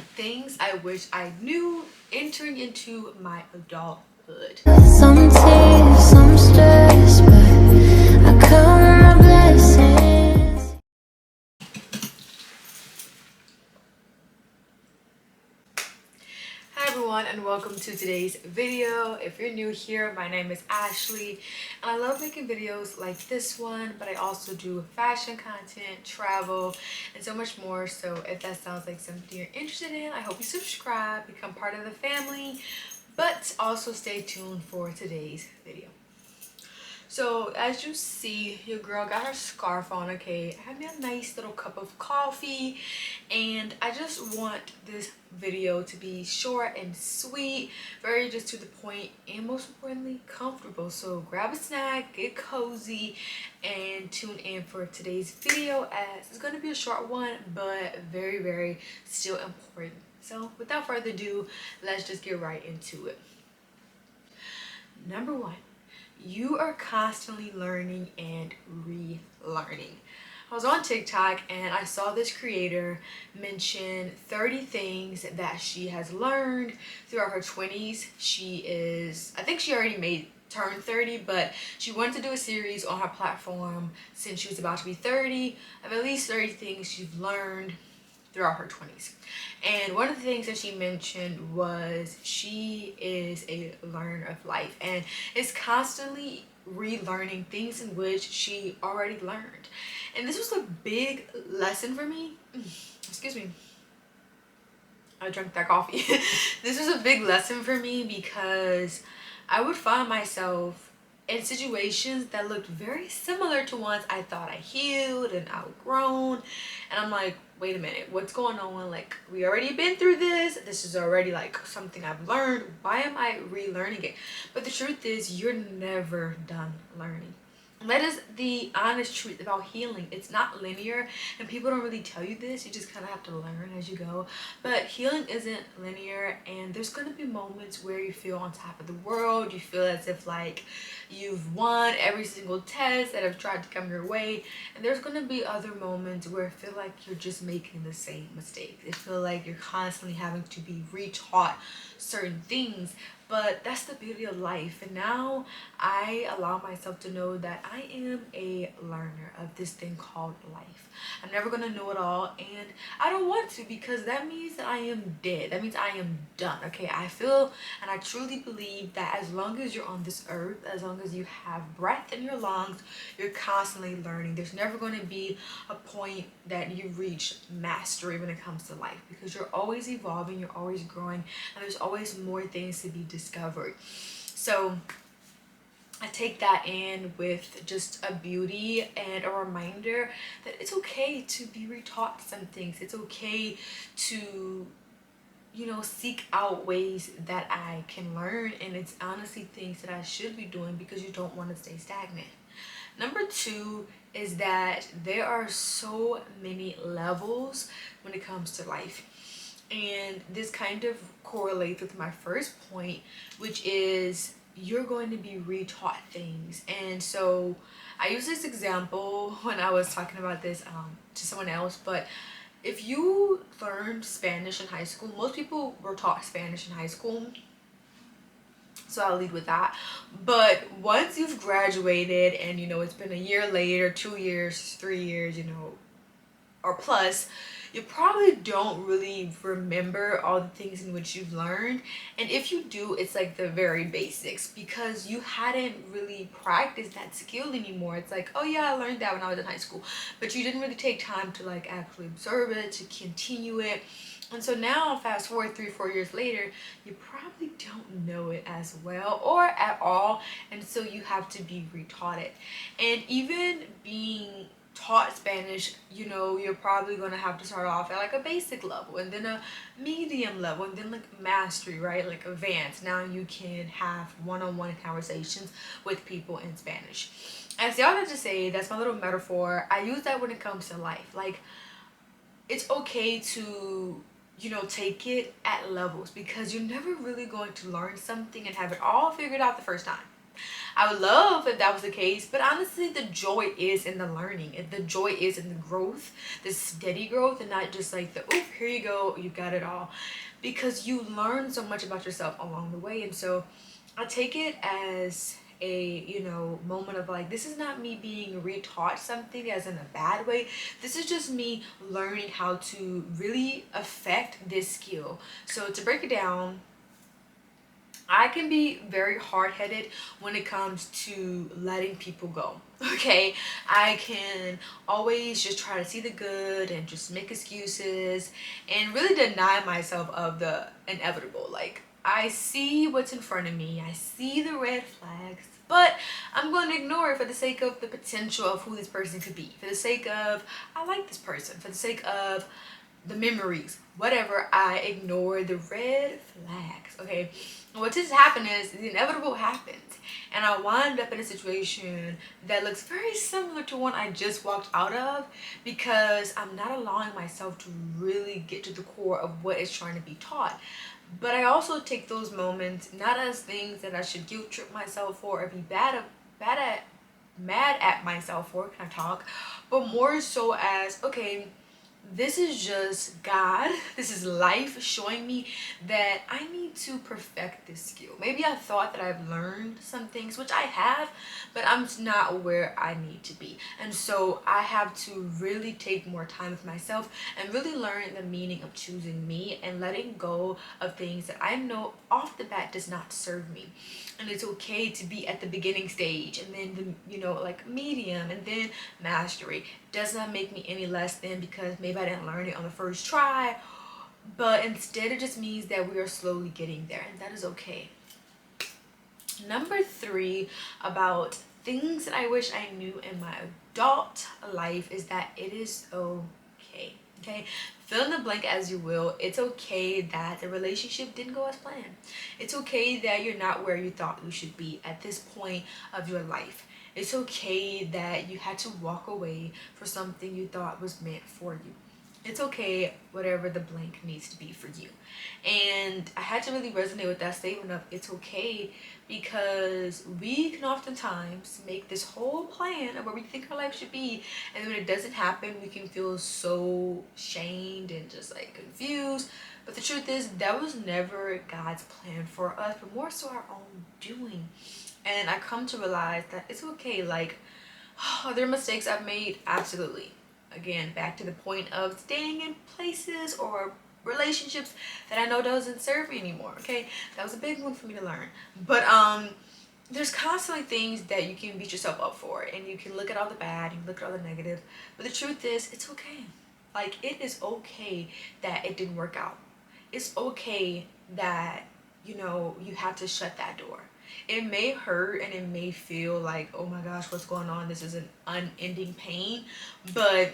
things I wish I knew entering into my adulthood. Some tears, some stress, but I count my blessings. Hi everyone, and welcome to today's video. If you're new here, my name is Ashley and I love making videos like this one, but I also do fashion content, travel, and so much more. So if that sounds like something you're interested in, I hope you subscribe, become part of the family, but also stay tuned for today's video. So as you see, your girl got her scarf on. Okay, I had me a nice little cup of coffee, and I just want this video to be short and sweet, very just to the point, and most importantly, comfortable. So grab a snack, get cozy, and tune in for today's video, as it's going to be a short one, but very still important. So without further ado, let's just get right into it. Number one, you are constantly learning and relearning. I was on TikTok and I saw this creator mention 30 things that she has learned throughout her 20s. I think she already turned 30, but she wanted to do a series on her platform since she was about to be 30 of at least 30 things she's learned throughout her 20s. And one of the things that she mentioned was she is a learner of life and is constantly relearning things in which she already learned. And this was a big lesson for me. Excuse me, I drank that coffee. This was a big lesson for me because I would find myself in situations that looked very similar to ones I thought I healed and outgrown, and I'm like, wait a minute, what's going on? Like, we already been through this is already like something I've learned. Why am I relearning it? But the truth is, you're never done learning. That is the honest truth about healing. It's not linear, and people don't really tell you this. You just kind of have to learn as you go. But healing isn't linear, and there's going to be moments where you feel on top of the world. You feel as if like you've won every single test that have tried to come your way, and there's going to be other moments where I feel like you're just making the same mistakes. I feel like you're constantly having to be retaught certain things. But that's the beauty of life, and now I allow myself to know that I am a learner of this thing called life. I'm never gonna know it all, and I don't want to, because that means that I am dead. That means I am done. Okay, I feel and I truly believe that as long as you're on this earth, as long as you have breath in your lungs, you're constantly learning. There's never going to be a point that you reach mastery when it comes to life, because you're always evolving, you're always growing, and there's always more things to be discovered. So I take that in with just a beauty and a reminder that it's okay to be retaught some things. It's okay to, seek out ways that I can learn, and it's honestly things that I should be doing because you don't want to stay stagnant. Number two is that there are so many levels when it comes to life. And this kind of correlates with my first point, which is you're going to be retaught things. And so I use this example when I was talking about this to someone else, but if you learned Spanish in high school, most people were taught Spanish in high school, so I'll lead with that. But once you've graduated and it's been a year later, 2 years, 3 years, or plus, you probably don't really remember all the things in which you've learned. And if you do, it's like the very basics, because you hadn't really practiced that skill anymore. It's like, oh yeah, I learned that when I was in high school, but you didn't really take time to like actually observe it, to continue it. And so now, fast forward 3-4 years later, you probably don't know it as well or at all, and so you have to be retaught it. And even being taught Spanish, you're probably gonna have to start off at like a basic level, and then a medium level, and then like mastery, right? Like advanced. Now you can have one-on-one conversations with people in Spanish. And so all that to say, that's my little metaphor. I use that when it comes to life. Like, it's okay to take it at levels, because you're never really going to learn something and have it all figured out the first time. I would love if that was the case, but honestly, the joy is in the learning. The joy is in the growth, the steady growth, and not just like the, oh, here you go, you got it all. Because you learn so much about yourself along the way. And so I take it as a, you know, moment of like, this is not me being retaught something as in a bad way. This is just me learning how to really affect this skill. So to break it down, I can be very hard-headed when it comes to letting people go. Okay, I can always just try to see the good and just make excuses and really deny myself of the inevitable. Like, I see what's in front of me, I see the red flags, but I'm going to ignore it for the sake of the potential of who this person could be, for the sake of I like this person, for the sake of the memories, whatever. I ignore the red flags. Okay, and what just happened is the inevitable happens, and I wind up in a situation that looks very similar to one I just walked out of, because I'm not allowing myself to really get to the core of what is trying to be taught. But I also take those moments not as things that I should guilt trip myself for or be mad at myself for, can I talk, but more so as, okay, this is just God, this is life showing me that I need to perfect this skill. Maybe I thought that I've learned some things, which I have, but I'm not where I need to be. And so I have to really take more time with myself and really learn the meaning of choosing me and letting go of things that I know off the bat does not serve me. And it's okay to be at the beginning stage, and then the, you know, like medium, and then mastery. Does not make me any less than because maybe I didn't learn it on the first try, but instead it just means that we are slowly getting there, and that is okay. Number 3 about things that I wish I knew in my adult life is that it is okay. Okay, fill in the blank as you will. It's okay that the relationship didn't go as planned. It's okay that you're not where you thought you should be at this point of your life. It's okay that you had to walk away for something you thought was meant for you. It's okay, whatever the blank needs to be for you. And I had to really resonate with that statement of it's okay, because we can oftentimes make this whole plan of where we think our life should be, and then when it doesn't happen, we can feel so shamed and just like confused. But the truth is, that was never God's plan for us, but more so our own doing. And I come to realize that it's okay. Like, are there mistakes I've made? Absolutely. Again, back to the point of staying in places or relationships that I know doesn't serve me anymore. Okay, that was a big one for me to learn. But there's constantly things that you can beat yourself up for, and you can look at all the bad, you can look at all the negative, but the truth is, it's okay. Like, it is okay that it didn't work out. It's okay that, you know, you had to shut that door. It may hurt and it may feel like, oh my gosh, what's going on? This is an unending pain. But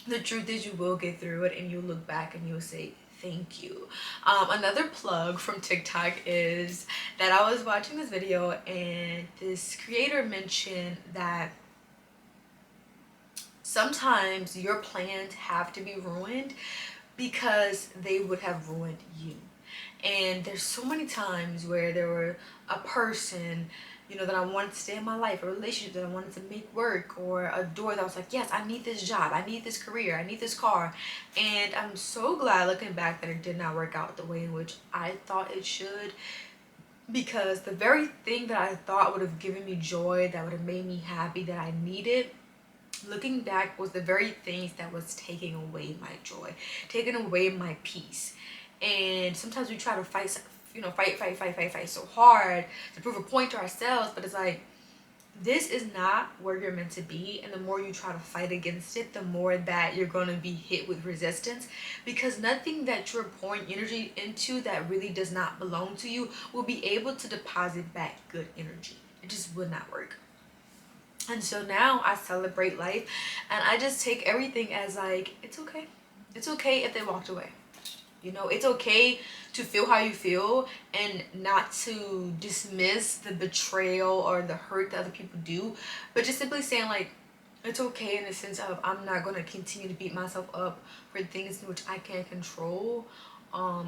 the truth is, you will get through it, and you'll look back and you'll say, thank you. Another plug from TikTok is that I was watching this video, and this creator mentioned that sometimes your plans have to be ruined because they would have ruined you. And there's so many times where there were a person, you know, that I wanted to stay in my life, a relationship that I wanted to make work, or a door that I was like, yes, I need this job, I need this career, I need this car. And I'm so glad looking back that it did not work out the way in which I thought it should, because the very thing that I thought would have given me joy, that would have made me happy, that I needed, looking back was the very things that was taking away my joy, taking away my peace. And sometimes we try to fight, you know, fight so hard to prove a point to ourselves, but it's like, this is not where you're meant to be. And the more you try to fight against it, the more that you're going to be hit with resistance, because nothing that you're pouring energy into that really does not belong to you will be able to deposit back good energy. It just would not work. And so now I celebrate life, and I just take everything as like, it's okay. It's okay if they walked away. You know, it's okay to feel how you feel and not to dismiss the betrayal or the hurt that other people do, but just simply saying like, it's okay in the sense of I'm not going to continue to beat myself up for things in which I can't control,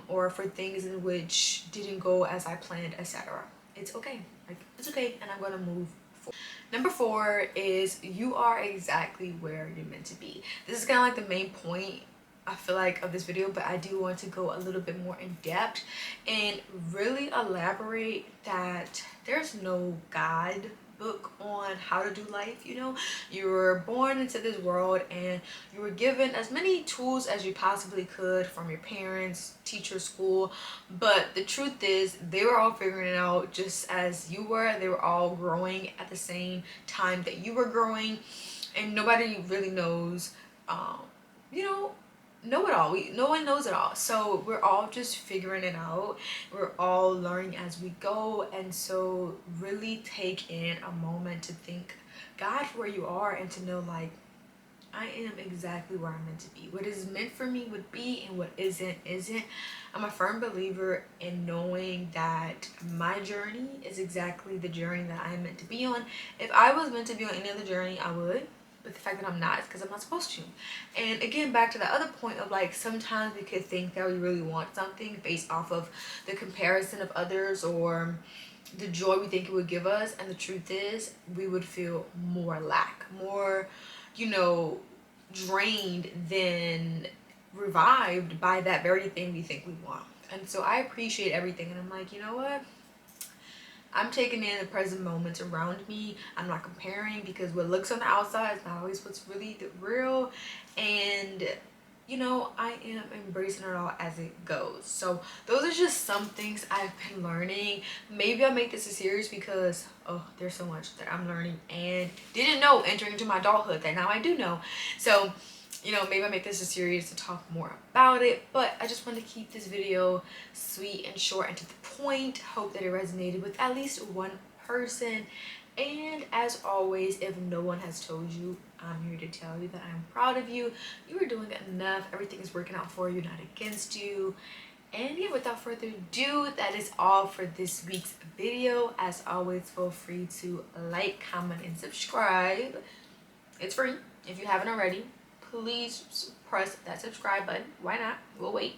or for things in which didn't go as I planned, etc. it's okay. Like, it's okay, and I'm gonna move forward. Number 4 is you are exactly where you're meant to be. This is kind of like the main point, I feel like, of this video, but I do want to go a little bit more in depth and really elaborate that there's no guide book on how to do life. You know, you were born into this world and you were given as many tools as you possibly could from your parents, teacher, school, but the truth is they were all figuring it out just as you were. They were all growing at the same time that you were growing, and nobody really knows, you know it all. No one knows it all, so we're all just figuring it out. We're all learning as we go, and so really take in a moment to thank God for where you are and to know, like, I am exactly where I'm meant to be. What is meant for me would be, and what isn't. I'm a firm believer in knowing that my journey is exactly the journey that I'm meant to be on. If I was meant to be on any other journey, I would. But the fact that I'm not is because I'm not supposed to. And again, back to the other point of, like, sometimes we could think that we really want something based off of the comparison of others or the joy we think it would give us. And the truth is, we would feel more lack, more, you know, drained than revived by that very thing we think we want. And so I appreciate everything. And I'm like, you know what? I'm taking in the present moments around me. I'm not comparing, because what looks on the outside is not always what's really the real. And, you know, I am embracing it all as it goes. So those are just some things I've been learning. Maybe I'll make this a series because, oh, there's so much that I'm learning and didn't know entering into my adulthood that now I do know. So, you know, maybe I'll make this a series to talk more about it, but I just want to keep this video sweet and short and to the point. Hope that it resonated with at least one person. And as always, if no one has told you, I'm here to tell you that I'm proud of you. You are doing enough. Everything is working out for you, not against you. And yeah, without further ado, that is all for this week's video. As always, feel free to like, comment, and subscribe. It's free if you haven't already. Please press that subscribe button. Why not? We'll wait.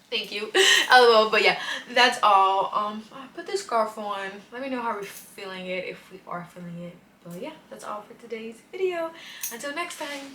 Thank you. LOL. But yeah, that's all. I put this scarf on. Let me know how we're feeling it, if we are feeling it. But yeah, that's all for today's video. Until next time.